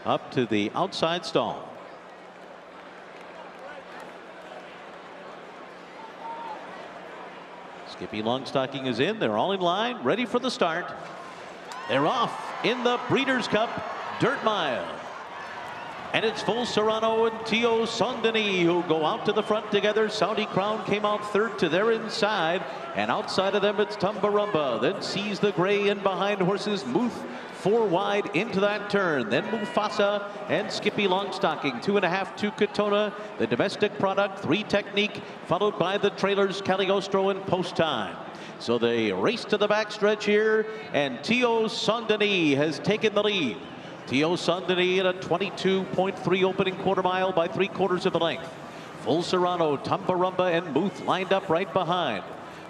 up to the outside stall. Skippy Longstocking is in. They're all in line, ready for the start. They're off in the Breeders' Cup Dirt Mile. And it's Full Serrano and Tio Saint-Denis who go out to the front together. Saudi Crown came out third to their inside. And outside of them, it's Tumbarumba. Then Sees the Gray in behind horses. Muth 4 wide into that turn. Then Mufasa and Skippy Longstocking. 2.5 to Katona. The Domestic Product, 3 Technique, followed by the trailers Cagliostro and Post Time. So they race to the backstretch here, and Tio Saint-Denis has taken the lead. Tio Saint-Denis at a 22.3 opening quarter mile by 3/4 of the length. Full Serrano, Tumbarumba, and Muth lined up right behind.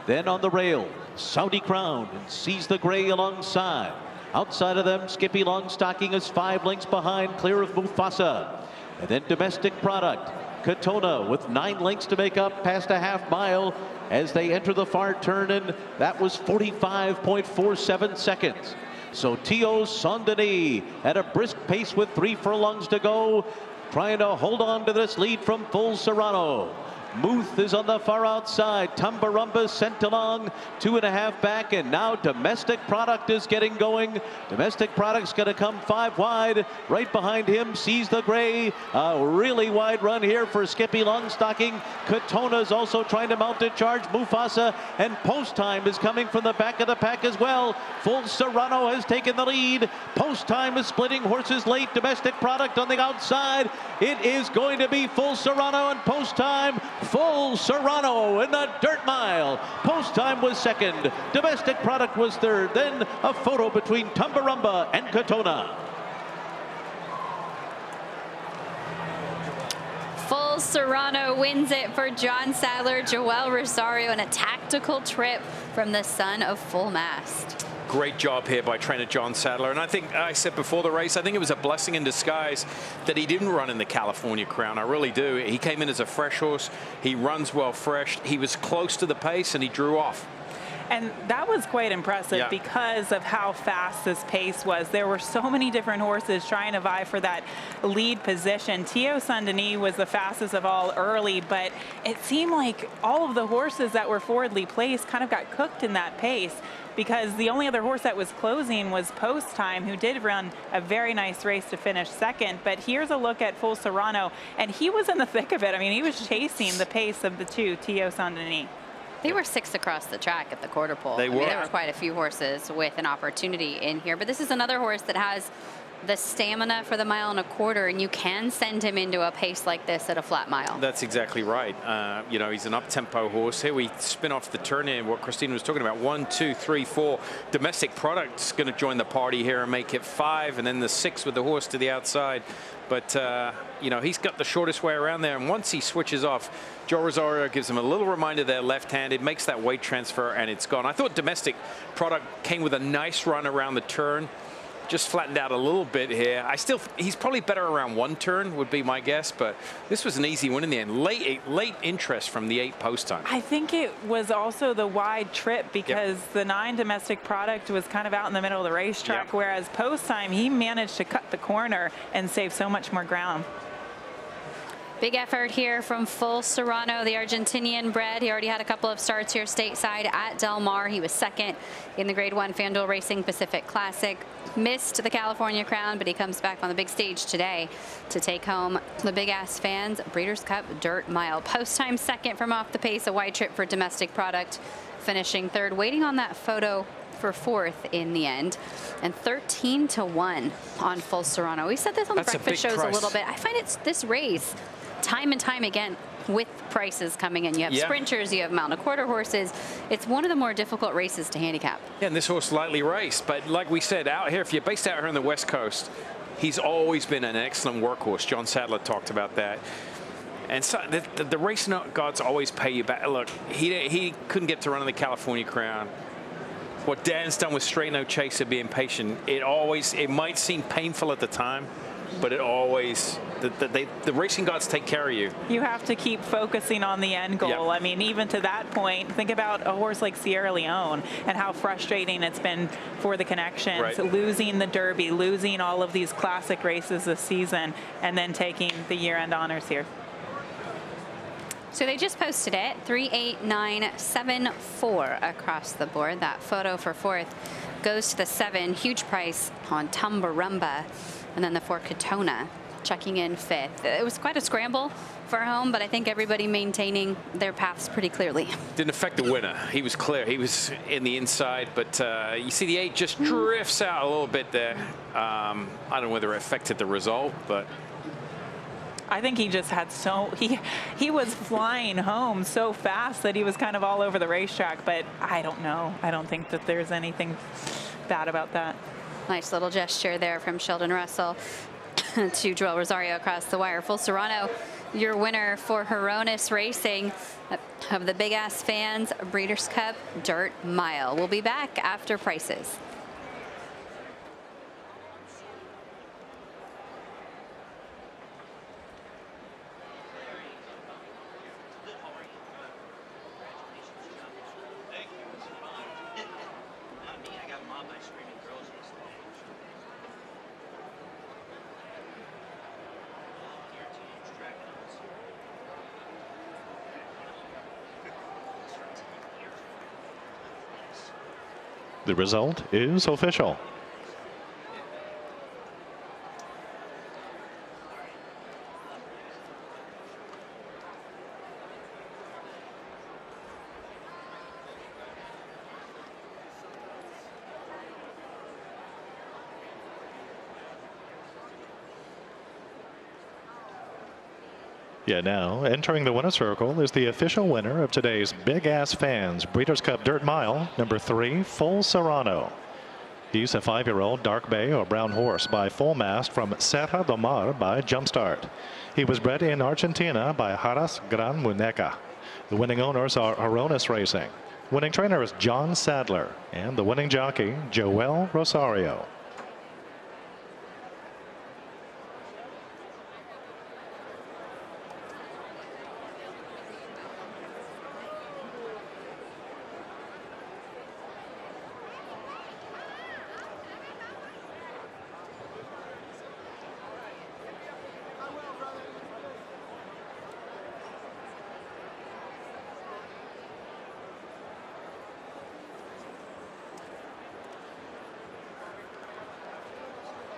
Then on the rail, Saudi Crown and Sees the Gray alongside. Outside of them, Skippy Longstocking is 5 lengths behind, clear of Mufasa. And then Domestic Product, Katona with 9 lengths to make up past a half mile as they enter the far turn, and that was 45.47 seconds. So Tio Saint-Denis at a brisk pace with 3 furlongs to go, trying to hold on to this lead from Full Serrano. Muth is on the far outside. Tumbarumba sent along 2.5 back, and now Domestic Product is getting going. Domestic Product's going to come 5 wide. Right behind him, Sees the Gray. A really wide run here for Skippy Longstocking. Katona's also trying to mount a charge. Mufasa and Post Time is coming from the back of the pack as well. Full Serrano has taken the lead. Post Time is splitting horses late. Domestic Product on the outside. It is going to be Full Serrano and Post Time. Full Serrano in the Dirt Mile. Post Time was second. Domestic Product was third. Then a photo between Tumbarumba and Katona. Full Serrano wins it for John Sadler, Joel Rosario, and a tactical trip from the son of Full Mast. Great job here by trainer John Sadler. And I think I said before the race, I think it was a blessing in disguise that he didn't run in the California Crown. I really do. He came in as a fresh horse. He runs well fresh. He was close to the pace and he drew off. And that was quite impressive because of how fast this pace was. There were so many different horses trying to vie for that lead position. Tio Saint-Denis was the fastest of all early, but it seemed like all of the horses that were forwardly placed kind of got cooked in that pace, because the only other horse that was closing was Post Time, who did run a very nice race to finish second. But here's a look at Full Serrano, and he was in the thick of it. I mean, he was chasing the pace of the 2, Tio Saint-Denis. They were 6 across the track at the quarter pole. They were. There were quite a few horses with an opportunity in here, but this is another horse that has the stamina for the 1.25 miles, and you can send him into a pace like this at a flat mile. That's exactly right. You know, he's an up-tempo horse. Here we spin off the turn in, what Christina was talking about. 1, 2, 3, 4. Domestic Product's going to join the party here and make it 5, and then the 6 with the horse to the outside. But, you know, he's got the shortest way around there, and once he switches off, Joe Rosario gives him a little reminder there left-handed, makes that weight transfer, and it's gone. I thought Domestic Product came with a nice run around the turn. Just flattened out a little bit here. He's probably better around 1 turn would be my guess, but this was an easy win in the end. Late interest from the 8 Post Time. I think it was also the wide trip, because the 9 Domestic Product was kind of out in the middle of the racetrack, whereas Post Time, he managed to cut the corner and save so much more ground. Big effort here from Full Serrano, the Argentinian bred. He already had a couple of starts here stateside at Del Mar. He was second in the Grade 1 FanDuel Racing Pacific Classic. Missed the California Crown, but he comes back on the big stage today to take home the Big Ass Fans Breeders' Cup Dirt Mile. Post Time second from off the pace, a wide trip for Domestic Product, finishing third, waiting on that photo for 4th in the end, and 13-1 on Full Serrano. We said this on the breakfast shows a little bit. I find it's this race time and time again with prices coming in. You have sprinters, you have 1.25 horses. It's one of the more difficult races to handicap. Yeah, and this horse lightly raced, but like we said, out here, if you're based out here on the West Coast, he's always been an excellent workhorse. John Sadler talked about that. And so the race gods always pay you back. Look, he couldn't get to run in the California Crown. What Dan's done with Straight No Chaser, being patient, it might seem painful at the time, but it always, the racing gods take care of you. You have to keep focusing on the end goal. Yeah. I mean, even to that point, think about a horse like Sierra Leone and how frustrating it's been for the Connections, Right. losing the Derby, losing all of these classic races this season, and then taking the year-end honors here. So they just posted it, 38974 across the board. That photo for fourth goes to the 7, huge price on Tumbarumba, and then the 4 Katona checking in 5th. It was quite a scramble for home, but I think everybody maintaining their paths pretty clearly. Didn't affect the winner. He was clear. He was in the inside, but you see the 8 just drifts out a little bit there. I don't know whether it affected the result, but I think he just had he was flying home so fast that he was kind of all over the racetrack, but I don't know. I don't think that there's anything bad about that. Nice little gesture there from Sheldon Russell to Joel Rosario across the wire. Full Serrano, your winner for Hronis Racing of the Big Ass Fans Breeders' Cup Dirt Mile. We'll be back after prices. The result is official. Yeah, now entering the winner's circle is the official winner of today's Big Ass Fans Breeders' Cup Dirt Mile, number 3, Full Serrano. He's a 5-year-old dark bay or brown horse by Full Mast from Serra do Mar by Jumpstart. He was bred in Argentina by Haras Gran Muñeca. The winning owners are Hronis Racing. Winning trainer is John Sadler, and the winning jockey, Joel Rosario.